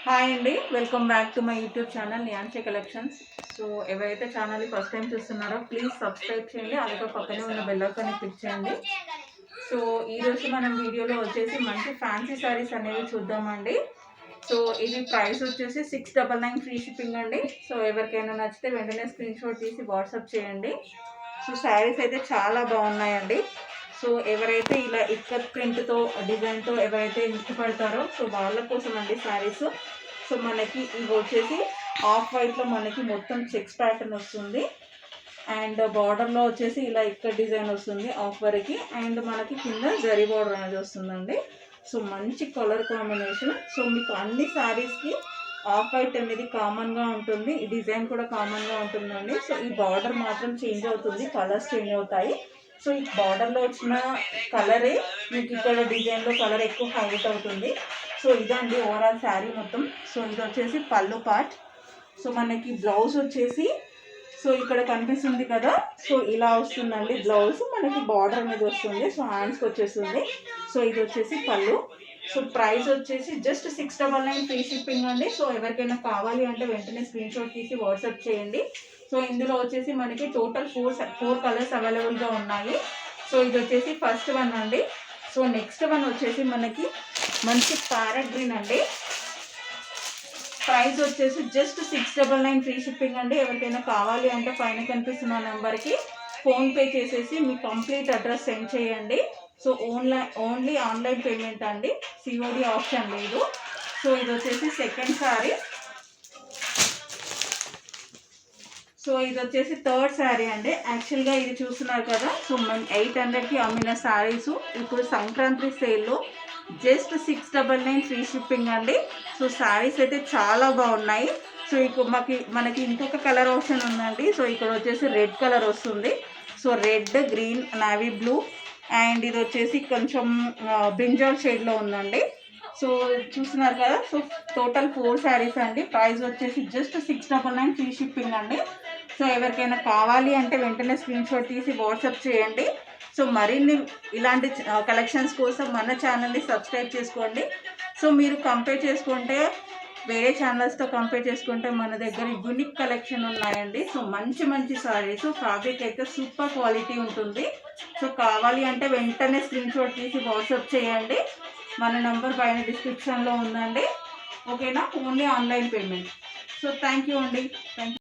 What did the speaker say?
Hi అండి, welcome back to my YouTube channel Niyanshi collections. So ఎవరైతే ఛానల్ని ఫస్ట్ టైం చూస్తున్నారో ప్లీజ్ సబ్స్క్రైబ్ చేయండి, అలాగే పక్కనే ఉన్న బెల్ ఐకాన్ని క్లిక్ చేయండి. సో ఈరోజు మనం వీడియోలో వచ్చేసి మంచి ఫ్యాన్సీ శారీస్ అనేవి చూద్దామండి. సో ఇది ప్రైస్ వచ్చేసి 699 ఫ్రీ షిప్పింగ్ అండి. సో ఎవరికైనా నచ్చితే వెంటనే స్క్రీన్ షాట్ తీసి వాట్సాప్ చేయండి. సో శారీస్ అయితే చాలా బాగున్నాయండి. సో ఎవరైతే ఇలా ఇక్కత్ ప్రింట్తో డిజైన్తో ఎవరైతే ఇష్టపడతారో సో వాళ్ళ కోసం అండి శారీస్. సో మనకి ఇవి వచ్చేసి ఆఫ్ వైట్లో మనకి మొత్తం చెక్స్ ప్యాటర్న్ వస్తుంది. అండ్ బార్డర్లో వచ్చేసి ఇలా ఇక్కడ డిజైన్ వస్తుంది ఆఫ్ వరకు. అండ్ మనకి కింద జరీ బార్డర్ అనేది వస్తుందండి. సో మంచి కలర్ కాంబినేషన్. సో మీకు అన్ని శారీస్కి ఆఫ్ వైట్ అనేది కామన్గా ఉంటుంది, ఈ డిజైన్ కూడా కామన్గా ఉంటుందండి. సో ఈ బార్డర్ మాత్రం చేంజ్ అవుతుంది, కలర్స్ చేంజ్ అవుతాయి. సో ఈ బార్డర్లో వచ్చిన కలరే మీకు ఇక్కడ డిజైన్లో కలర్ ఎక్కువ హైలైట్ అవుతుంది. సో ఇదండి ఓవరాల్ శారీ మొత్తం. సో ఇది వచ్చేసి పళ్ళు పార్ట్. సో మనకి బ్లౌజ్ వచ్చేసి సో ఇక్కడ కనిపిస్తుంది కదా, సో ఇలా వస్తుందండి బ్లౌజ్. మనకి బార్డర్ అనేది వస్తుంది, సో హ్యాండ్స్కి వచ్చేస్తుంది. సో ఇది వచ్చేసి పళ్ళు. సో ప్రైస్ వచ్చేసి జస్ట్ 699 ఫ్రీ షిప్పింగ్ అండి. సో ఎవరికైనా కావాలి అంటే వెంటనే స్క్రీన్ షాట్ తీసి వాట్సాప్ చేయండి. సో ఇందులో వచ్చేసి మనకి టోటల్ ఫోర్ కలర్స్ అవైలబుల్గా ఉన్నాయి. సో ఇది వచ్చేసి ఫస్ట్ వన్ అండి. సో నెక్స్ట్ వన్ వచ్చేసి మనకి మంచి ప్యారెట్ గ్రీన్ అండి. ప్రైస్ వచ్చేసి జస్ట్ 699 ఫ్రీ షిప్పింగ్ అండి. ఎవరికైనా కావాలి అంటే పైన కనిపిస్తున్న నెంబర్కి ఫోన్పే చేసేసి మీ కంప్లీట్ అడ్రస్ సెండ్ చేయండి. సో ఓన్లీ ఆన్లైన్ పేమెంట్ అండి, సిఓడి ఆప్షన్ లేదు. సో ఇది వచ్చేసి సెకండ్ శారీ. సో ఇది వచ్చేసి థర్డ్ శారీ అండి. యాక్చువల్గా ఇది చూస్తున్నారు కదా, సో మనం 800కి అమ్మిన శారీస్ ఇప్పుడు సంక్రాంతి సేల్లో జస్ట్ 699 ఫ్రీ షిప్పింగ్ అండి. సో శారీస్ అయితే చాలా బాగున్నాయి. సో ఇక మనకి ఇంకొక కలర్ ఆప్షన్ ఉందండి. సో ఇక్కడ వచ్చేసి రెడ్ కలర్ వస్తుంది. So red, green, navy blue and ఇది వచ్చేసి కొంచెం బ్రింజాల్ షేడ్లో ఉందండి. సో చూస్తున్నారు కదా, సో టోటల్ 4 శారీస్ అండి. ప్రైస్ వచ్చేసి జస్ట్ 699 ఫ్రీ షిప్పింగ్ అండి. సో ఎవరికైనా కావాలి అంటే వెంటనే స్క్రీన్ షాట్ తీసి వాట్సాప్ చేయండి. సో మరిన్ని ఇలాంటి కలెక్షన్స్ కోసం మన ఛానల్ని సబ్స్క్రైబ్ చేసుకోండి. సో మీరు కంపేర్ చేసుకుంటే వేరే ఛానల్స్తో కంపేర్ చేసుకుంటే మన దగ్గర యూనిక్ కలెక్షన్ ఉన్నాయండి. సో మంచి సారీస్, ఫ్యాబ్రిక్ అయితే సూపర్ క్వాలిటీ ఉంటుంది. సో కావాలి అంటే వెంటనే స్క్రీన్ షాట్ తీసి వాట్సాప్ చేయండి. మన నెంబర్ పైన డిస్క్రిప్షన్లో ఉందండి. ఓకేనా, only online payment. So thank you అండి. Thank you.